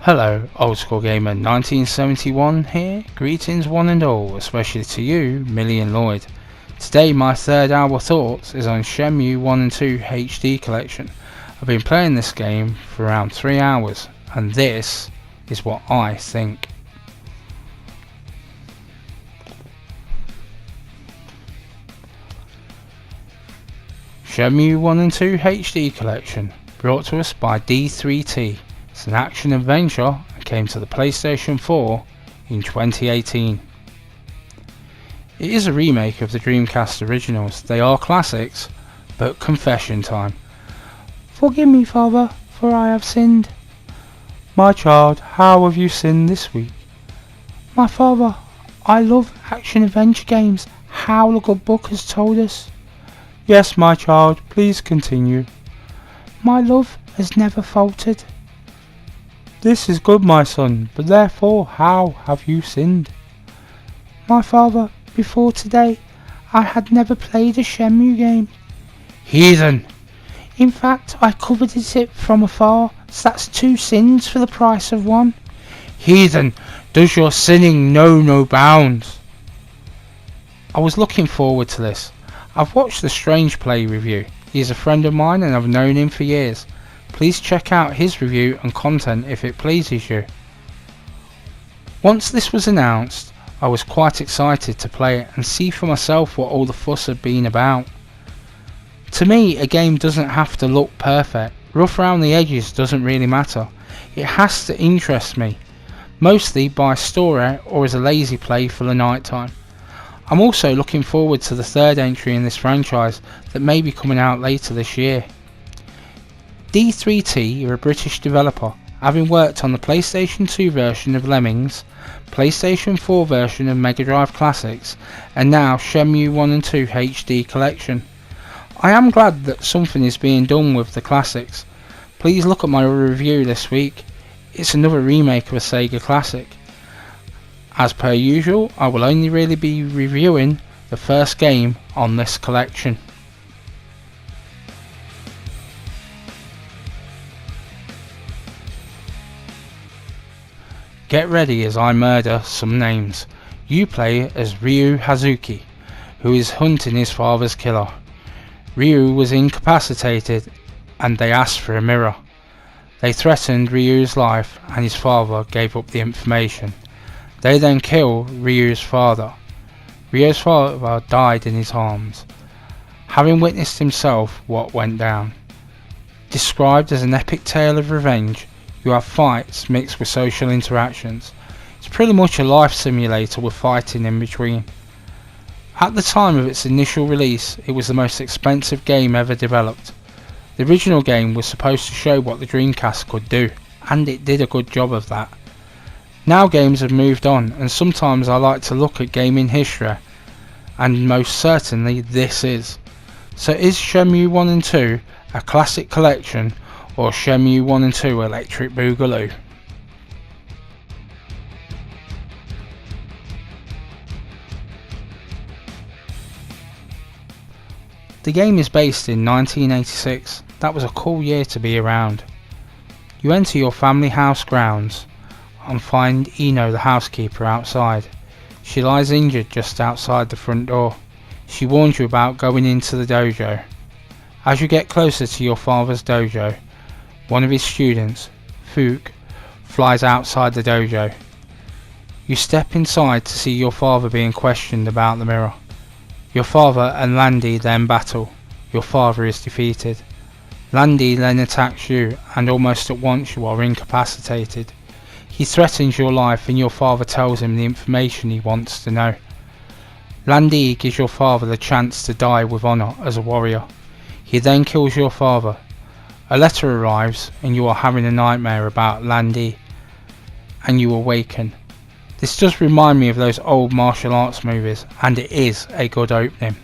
Hello, Old School Gamer 1971 here. Greetings one and all, especially to you, Millie and Lloyd. Today my third hour thoughts is on Shenmue 1 and 2 HD collection. I've been playing this game for around 3 hours, and this is what I think. Shenmue 1 and 2 HD collection, brought to us by D3T. It's an action adventure and came to the PlayStation 4 in 2018. It is a remake of the Dreamcast originals. They are classics, but confession time. Forgive me, Father, for I have sinned. My child, how have you sinned this week? My father, I love action adventure games. How the good book has told us. Yes, my child, please continue. My love has never faltered. This is good, my son, but therefore how have you sinned? My father, before today, I had never played a Shenmue game. Heathen! In fact, I coveted it from afar, so that's 2 sins for the price of 1. Heathen! Does your sinning know no bounds? I was looking forward to this. I've watched the Strange Play review. He is a friend of mine and I've known him for years. Please check out his review and content if it pleases you. Once this was announced, I was quite excited to play it and see for myself what all the fuss had been about. To me, a game doesn't have to look perfect. Rough around the edges doesn't really matter. It has to interest me, mostly by story or as a lazy play for the night time. I'm also looking forward to the third entry in this franchise that may be coming out later this year. D3T are a British developer, having worked on the PlayStation 2 version of Lemmings, PlayStation 4 version of Mega Drive Classics, and now Shenmue 1 and 2 HD collection. I am glad that something is being done with the classics. Please look at my review this week. It's another remake of a Sega classic. As per usual, I will only really be reviewing the first game on this collection. Get ready as I murder some names. You play as Ryu Hazuki, who is hunting his father's killer. Ryu was incapacitated and they asked for a mirror. They threatened Ryu's life and his father gave up the information. They then kill Ryu's father. Ryu's father died in his arms, having witnessed himself what went down. Described as an epic tale of revenge, you have fights mixed with social interactions. It's pretty much a life simulator with fighting in between. At the time of its initial release, it was the most expensive game ever developed. The original game was supposed to show what the Dreamcast could do, and it did a good job of that. Now games have moved on, and sometimes I like to look at gaming history, and most certainly this is. So is Shenmue 1 and 2 a classic collection, or Shenmue 1 and 2 Electric Boogaloo? The game is based in 1986. That was a cool year to be around. You enter your family house grounds and find Ino, the housekeeper, outside. She lies injured just outside the front door. She warns you about going into the dojo. As you get closer to your father's dojo, one of his students, Fook, flies outside the dojo. You step inside to see your father being questioned about the mirror. Your father and Landy then battle. Your father is defeated. Landy then attacks you, and almost at once you are incapacitated. He threatens your life and your father tells him the information he wants to know. Landy gives your father the chance to die with honour as a warrior. He then kills your father. A letter arrives and you are having a nightmare about Landy, and you awaken. This does remind me of those old martial arts movies, and it is a good opening.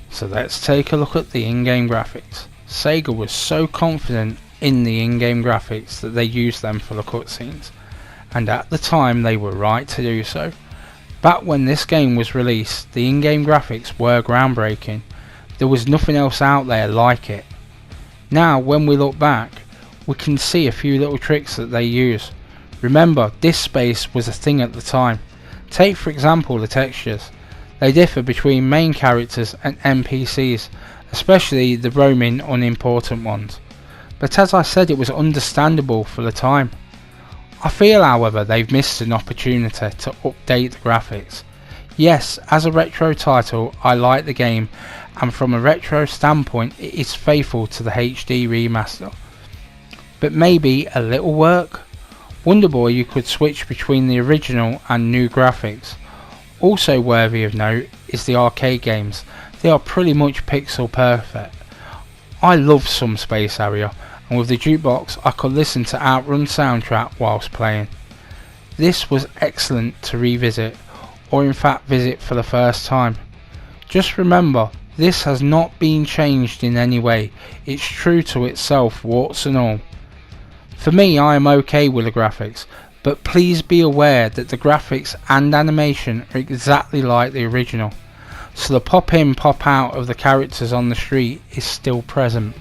So let's take a look at the in-game graphics. Sega was so confident in the in-game graphics that they used them for the cutscenes, and at the time they were right to do so. Back when this game was released, the in-game graphics were groundbreaking. There was nothing else out there like it. Now when we look back, we can see a few little tricks that they use. Remember, this space was a thing at the time. Take for example the textures. They differ between main characters and NPCs, especially the roaming unimportant ones. But as I said, it was understandable for the time. I feel however they've missed an opportunity to update the graphics. Yes, as a retro title I like the game, and from a retro standpoint it is faithful to the HD remaster. But maybe a little work? Wonder Boy you could switch between the original and new graphics. Also worthy of note is the arcade games. They are pretty much pixel perfect. I love some space area, and with the jukebox I could listen to Outrun soundtrack whilst playing. This was excellent to revisit, or in fact visit for the first time. Just remember, this has not been changed in any way. It's true to itself, warts and all. For me, I am okay with the graphics, but please be aware that the graphics and animation are exactly like the original, so the pop in pop out of the characters on the street is still present.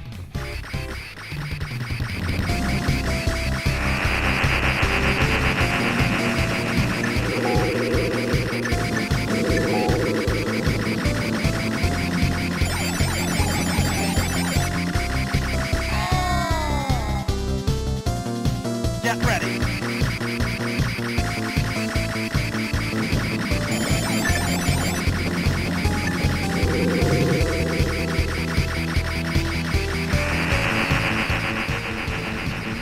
Get ready.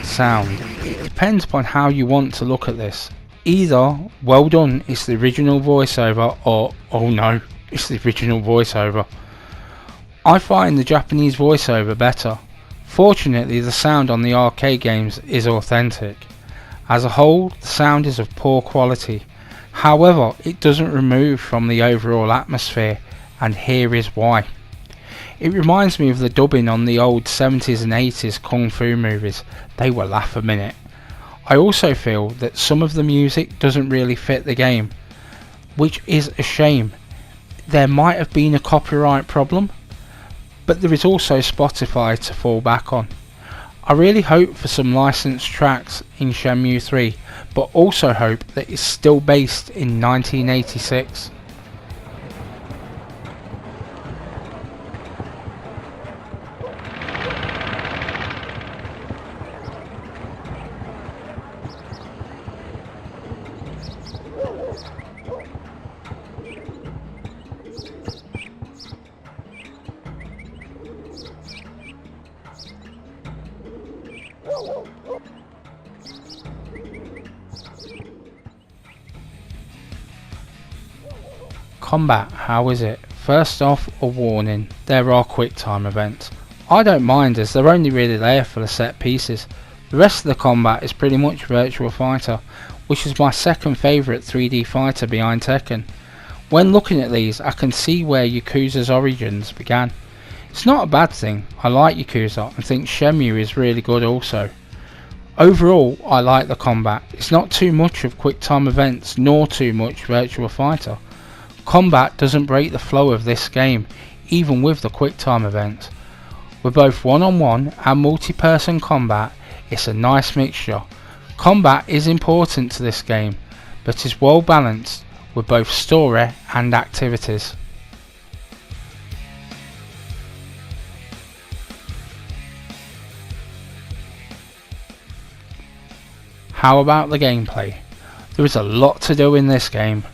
Sound. It depends upon how you want to look at this. Either, well done, it's the original voiceover, or, oh no, it's the original voiceover. I find the Japanese voiceover better. Fortunately, the sound on the arcade games is authentic. As a whole, the sound is of poor quality. However, it doesn't remove from the overall atmosphere, and here is why. It reminds me of the dubbing on the old 70s and 80s kung fu movies. They were laugh a minute. I also feel that some of the music doesn't really fit the game, which is a shame. There might have been a copyright problem, but there is also Spotify to fall back on. I really hope for some licensed tracks in Shenmue 3, but also hope that it's still based in 1986. Combat, how is it? First off, a warning, there are quick time events. I don't mind as they're only really there for the set pieces. The rest of the combat is pretty much Virtua Fighter, which is my second favourite 3D fighter behind Tekken. When looking at these, I can see where Yakuza's origins began. It's not a bad thing, I like Yakuza and think Shenmue is really good also. Overall, I like the combat. It's not too much of quick time events nor too much Virtua Fighter. Combat doesn't break the flow of this game, even with the quick time events. With both one-on-one and multi-person combat, it's a nice mixture. Combat is important to this game, but is well balanced with both story and activities. How about the gameplay? There is a lot to do in this game.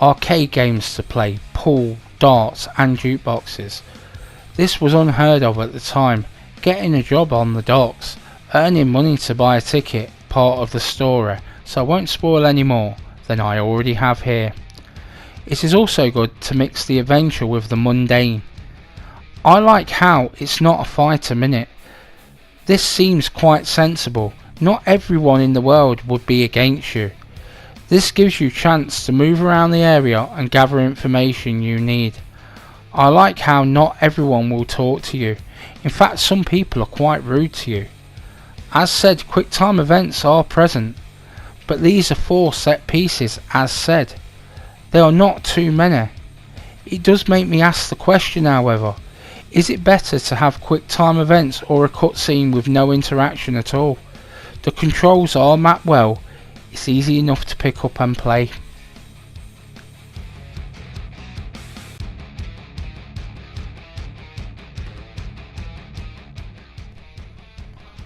Arcade games to play, pool, darts and jukeboxes. This was unheard of at the time. Getting a job on the docks, earning money to buy a ticket, part of the story, so I won't spoil any more than I already have here. It is also good to mix the adventure with the mundane. I like how it's not a fight a minute. This seems quite sensible. Not everyone in the world would be against you. This gives you chance to move around the area and gather information you need. I like how not everyone will talk to you. In fact, some people are quite rude to you. As said, quick time events are present, but these are 4 set pieces as said. There are not too many. It does make me ask the question, however, is it better to have quick time events or a cutscene with no interaction at all? The controls are mapped well, it's easy enough to pick up and play.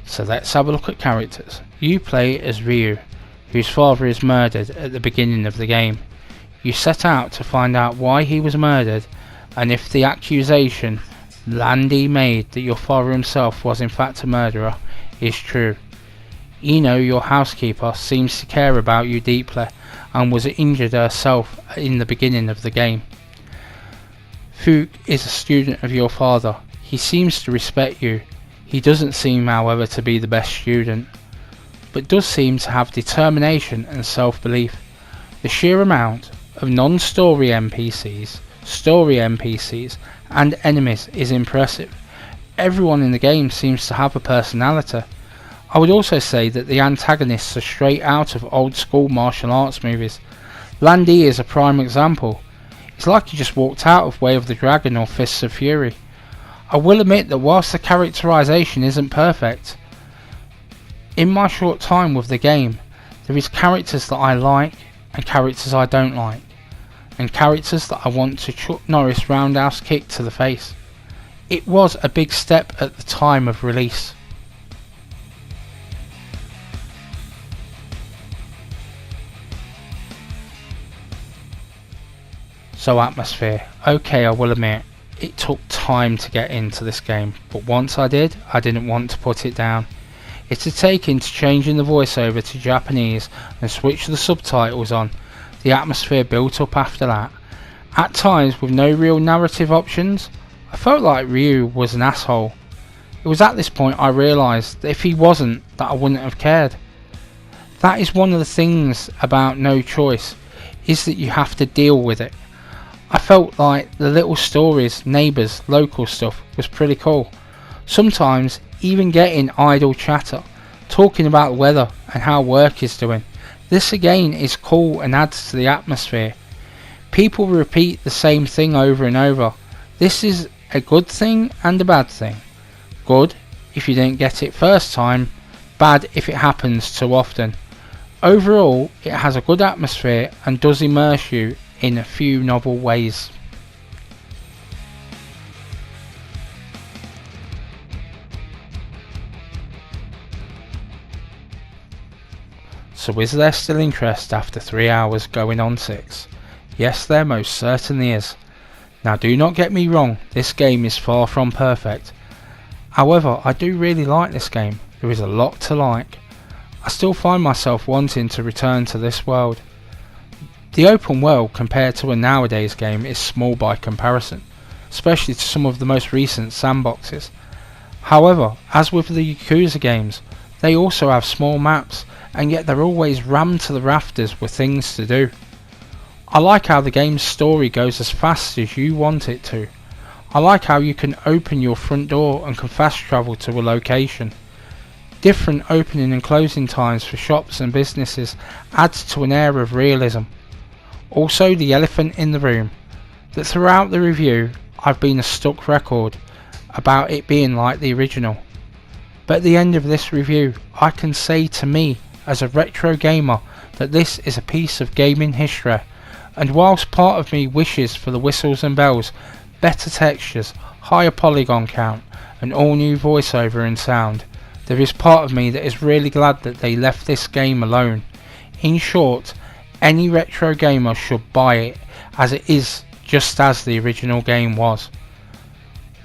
So let's have a look at characters. You play as Ryu, whose father is murdered at the beginning of the game. You set out to find out why he was murdered and if the accusation Landy made that your father himself was in fact a murderer is true. Ino, your housekeeper, seems to care about you deeply and was injured herself in the beginning of the game. Fuke is a student of your father. He seems to respect you. He doesn't seem, however, to be the best student, but does seem to have determination and self-belief. The sheer amount of non-story NPCs, story NPCs and enemies is impressive. Everyone in the game seems to have a personality. I would also say that the antagonists are straight out of old school martial arts movies. Landy is a prime example. It's like he just walked out of Way of the Dragon or Fists of Fury. I will admit that whilst the characterization isn't perfect, in my short time with the game, there is characters that I like and characters I don't like, and characters that I want to Chuck Norris roundhouse kick to the face. It was a big step at the time of release. So atmosphere, okay, I will admit, it took time to get into this game, but once I did, I didn't want to put it down. It had taken to changing the voiceover to Japanese and switch the subtitles on. The atmosphere built up after that. At times, with no real narrative options, I felt like Ryu was an asshole. It was at this point I realised that if he wasn't, that I wouldn't have cared. That is one of the things about No Choice, is that you have to deal with it. I felt like the little stories, neighbours, local stuff was pretty cool. Sometimes even getting idle chatter, talking about the weather and how work is doing. This again is cool and adds to the atmosphere. People repeat the same thing over and over. This is a good thing and a bad thing. Good if you didn't get it first time, bad if it happens too often. Overall, it has a good atmosphere and does immerse you in a few novel ways. So is there still interest after 3 hours going on 6? Yes, there most certainly is. Now do not get me wrong, this game is far from perfect. However, I do really like this game. There is a lot to like. I still find myself wanting to return to this world. The open world compared to a nowadays game is small by comparison, especially to some of the most recent sandboxes. However, as with the Yakuza games, they also have small maps, and yet they're always rammed to the rafters with things to do. I like how the game's story goes as fast as you want it to. I like how you can open your front door and can fast travel to a location. Different opening and closing times for shops and businesses adds to an air of realism. Also the elephant in the room, that throughout the review I've been a stuck record about it being like the original. But at the end of this review I can say to me as a retro gamer that this is a piece of gaming history, and whilst part of me wishes for the whistles and bells, better textures, higher polygon count and all new voiceover and sound, there is part of me that is really glad that they left this game alone. In short, any retro gamer should buy it as it is, just as the original game was.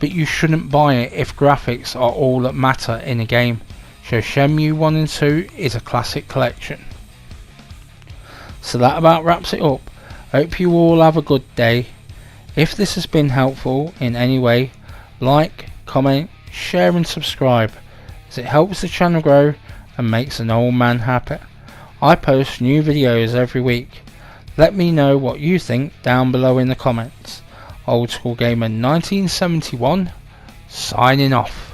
But you shouldn't buy it if graphics are all that matter in a game. So Shenmue 1 and 2 is a classic collection. So that about wraps it up. Hope you all have a good day. If this has been helpful in any way, like, comment, share and subscribe, as it helps the channel grow and makes an old man happy. I post new videos every week. Let me know what you think down below in the comments. Old School Gamer 1971 signing off.